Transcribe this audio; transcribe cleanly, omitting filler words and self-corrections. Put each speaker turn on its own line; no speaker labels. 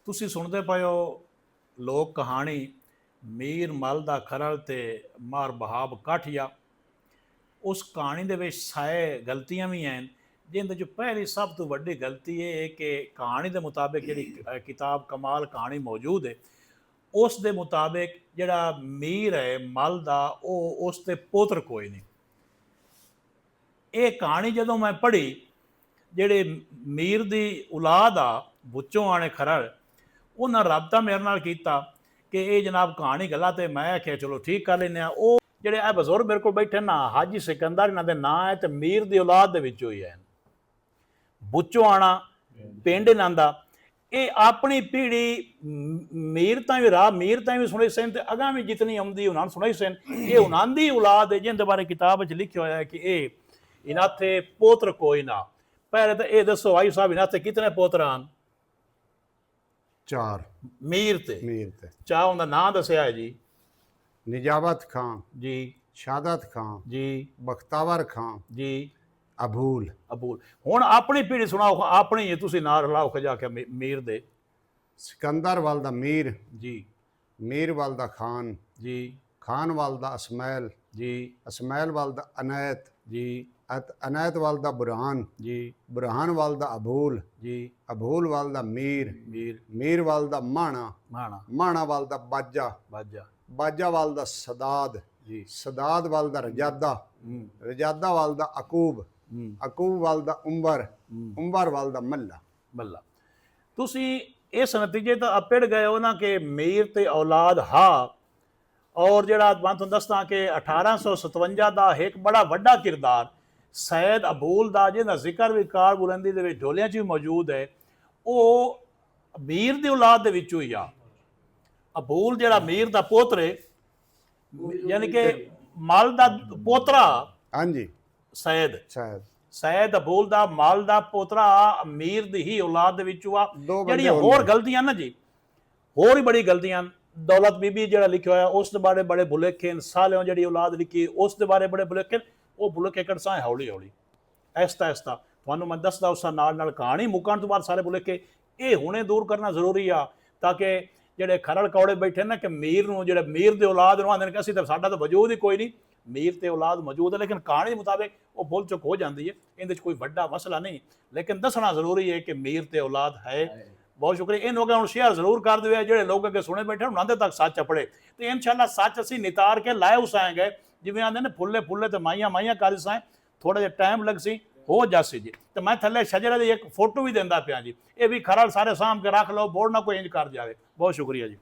ਤੁਸੀਂ ਸੁਣਦੇ ਪਏ ਹੋ ਲੋਕ ਕਹਾਣੀ ਮੀਰ ਮਲ ਦਾ ਖਰਲ ਤੇ ਮਾਰ ਬਹਾਬ ਕਾਠੀਆ। ਉਸ ਕਹਾਣੀ ਦੇ ਵਿੱਚ ਸਾਏ ਗਲਤੀਆਂ ਵੀ ਹਨ, ਜਿਨ੍ਹਾਂ 'ਚ ਪਹਿਲੀ ਸਭ ਤੋਂ ਵੱਡੀ ਗਲਤੀ ਇਹ ਹੈ ਕਿ ਕਹਾਣੀ ਦੇ ਮੁਤਾਬਿਕ ਜਿਹੜੀ ਕਿਤਾਬ ਕਮਾਲ ਕਹਾਣੀ ਮੌਜੂਦ ਹੈ, ਉਸ ਦੇ ਮੁਤਾਬਿਕ ਜਿਹੜਾ ਮੀਰ ਹੈ ਮਲ ਦਾ, ਉਹ ਉਸ ਦੇ ਪੁੱਤਰ ਕੋਈ ਨਹੀਂ। ਇਹ ਕਹਾਣੀ ਜਦੋਂ ਮੈਂ ਪੜ੍ਹੀ, ਜਿਹੜੇ ਮੀਰ ਦੀ ਔਲਾਦ ਆ ਬੁੱਚੋਂ ਆਣੇ ਖਰੜ, ਉਹਨਾਂ ਰਾਬਤਾ ਮੇਰੇ ਨਾਲ ਕੀਤਾ ਕਿ ਇਹ ਜਨਾਬ ਕਹਾਣੀ ਗਲਤ ਹੈ। ਮੈਂ ਆਖਿਆ ਚਲੋ ਠੀਕ ਕਰ ਲੈਂਦੇ ਹਾਂ। ਉਹ ਜਿਹੜੇ ਇਹ ਬਜ਼ੁਰਗ ਮੇਰੇ ਕੋਲ ਬੈਠੇ ਨਾ, ਹਾਜੀ ਸਿਕੰਦਰ ਇਹਨਾਂ ਦੇ ਨਾਂ ਹੈ, ਤੇ ਮੀਰ ਦੀ ਔਲਾਦ ਦੇ ਵਿੱਚੋਂ ਹੀ ਹੈ। ਬੁੱਚੋਂ ਆਣਾ ਪਿੰਡ ਇਹਨਾਂ ਦਾ। ਇਹ ਆਪਣੀ ਪੀੜ੍ਹੀ ਮੀਰ ਤਾਂ ਵੀ ਰਾਹ ਮੀਰ ਤਾਂ ਵੀ ਸੁਣੇ ਸਨ, ਤੇ ਅਗਾਂ ਵੀ ਜਿਤਨੀ ਆਉਂਦੀ ਉਹਨਾਂ ਨੂੰ ਸੁਣਾਈ ਸਨ। ਇਹ ਉਹਨਾਂ ਦੀ ਔਲਾਦ ਹੈ ਜਿਹਦੇ ਬਾਰੇ ਕਿਤਾਬ ਵਿੱਚ ਲਿਖਿਆ ਹੋਇਆ ਹੈ ਕਿ ਇਹ ਇਹਨਾਂ ਤੇ ਪੋਤਰ ਕੋਈ ਨਾ। ਪਹਿਲੇ ਤਾਂ ਇਹ ਦੱਸੋ ਭਾਈ ਸਾਹਿਬ, ਇਹਨਾਂ ਤੇ ਕਿਤਨੇ ਪੋਤਰ ਹਨ?
4।
ਮੀਰ ਤੇ ਚਾਹ ਉਹਦਾ ਨਾਂ ਦੱਸਿਆ ਹੈ ਜੀ।
निजावत खां
जी,
शादत खां
जी,
बख्तावर खां
जी,
अबूल।
हुण अपनी पीढ़ी सुनाओ, अपनी ही तुसी नाल रलाओ के जाके मीर दे।
सिकंदर वालदा मीर
जी,
मीर वालदा खान
जी,
खान वालदा असमैल
जी,
असमैल वालदा अनैत
जी,
अनैत वालदा बुरहान
जी,
बुरहान वालदा अबूल
जी,
अबूल वालदा मीर
मीर,
मीर वालदा माणा
माणा,
माणा वालदा बाजा
बाजा,
बाजा वालदा सदाद
जी,
सदाद वालदा रजादा रजादा वालदा अकूब
हम्म,
अकूब वालदा उम्बर उम्बर वालदा मल्ला
मल्ला। तुसी इस नतीजे तो अपिड़ गए हो ना कि मीर ते औलाद हा। और जड़ा मैं तुहानूं दसदा कि 1857 का एक बड़ा वड्डा किरदार सैयद अबूल का, जिहदा जिक्र भी कार बुलंदी दे विच ढोलियां च भी मौजूद है, वो मीर दी औलाद दे विचों ही आ। अबूल जड़ा मीर दा पोत्र है, यानी कि मल दा पोतरा
हाँ जी
सैयद
शायद
सैयद अबूल दा मल दा पोतरा मीर दी ही औलाद दे विचों आ।
दो बंदे
ਜਿਹੜੀਆਂ ਹੋਰ ਗਲਤੀਆਂ ਨਾ ਜੀ, ਹੋਰ ਹੀ ਬੜੀ ਗਲਤੀਆਂ। दौलत बीबी ਜਿਹੜਾ ਲਿਖਿਆ ਹੋਇਆ ਉਸ ਦੇ ਬਾਰੇ ਬੜੇ ਭੁਲੇਖੇ। ਸਾਲਿਓਂ ਜਿਹੜੀ ਔਲਾਦ ਲਿਖੀ ਉਸ ਦੇ ਬਾਰੇ ਬੜੇ ਭੁਲੇਖੇ। ਉਹ ਭੁਲੇਖੇ ਕੱਢਸਾਂ ਹੌਲੀ ਹੌਲੀ ਐਸਤਾ ਐਸਤਾ ਤੁਹਾਨੂੰ ਮੈਂ ਦੱਸਦਾ ਉਸ ਨਾਲ ਨਾਲ ਕਹਾਣੀ ਮੁੱਕਣ ਤੋਂ ਬਾਅਦ ਸਾਰੇ ਭੁਲੇਖੇ ਇਹ ਹੁਣੇ ਦੂਰ ਕਰਨਾ ਜ਼ਰੂਰੀ ਆ, ਤਾਂ ਕਿ ਜਿਹੜੇ ਖਰੜ ਕੌੜੇ ਬੈਠੇ ਨਾ ਕਿ ਮੀਰ ਨੂੰ, ਜਿਹੜੇ ਮੀਰ ਦੇ ਔਲਾਦ ਨੂੰ ਆਂਦੇ ਨੇ ਕਿ ਅਸੀਂ ਤਾਂ ਸਾਡਾ ਤਾਂ ਵਜੂਦ ਹੀ ਕੋਈ ਨਹੀਂ। ਮੀਰ ਤੇ ਔਲਾਦ ਮੌਜੂਦ ਹੈ, ਲੇਕਿਨ ਕਹਾਣੀ ਦੇ ਮੁਤਾਬਿਕ ਉਹ ਭੁੱਲ ਚੁੱਕ ਹੋ ਜਾਂਦੀ ਹੈ। ਇਹਦੇ 'ਚ ਕੋਈ ਵੱਡਾ ਮਸਲਾ ਨਹੀਂ, ਲੇਕਿਨ ਦੱਸਣਾ ਜ਼ਰੂਰੀ ਹੈ ਕਿ ਮੀਰ ਤੇ ਔਲਾਦ ਹੈ। बहुत शुक्रिया। इन लोगों को शेयर जरूर कर दो, जो लोग अगे सुने बैठे उन्होंने तक सच अपड़े। तो इंशाल्लाह सच असी नितार के लाए उसाएंगे, जिवें आंदे ने फुल्ले फुल्ले तो माइया माइया कर साएं, थोड़ा जिहा टाइम लग सी हो जासी जी। तो मैं थल्ले शजरे की एक फोटो भी देंदा पिया जी, ये भी खरड़ सारे साम के रख लो, बोर्ड ना कोई इंज कर जाए। बहुत शुक्रिया जी।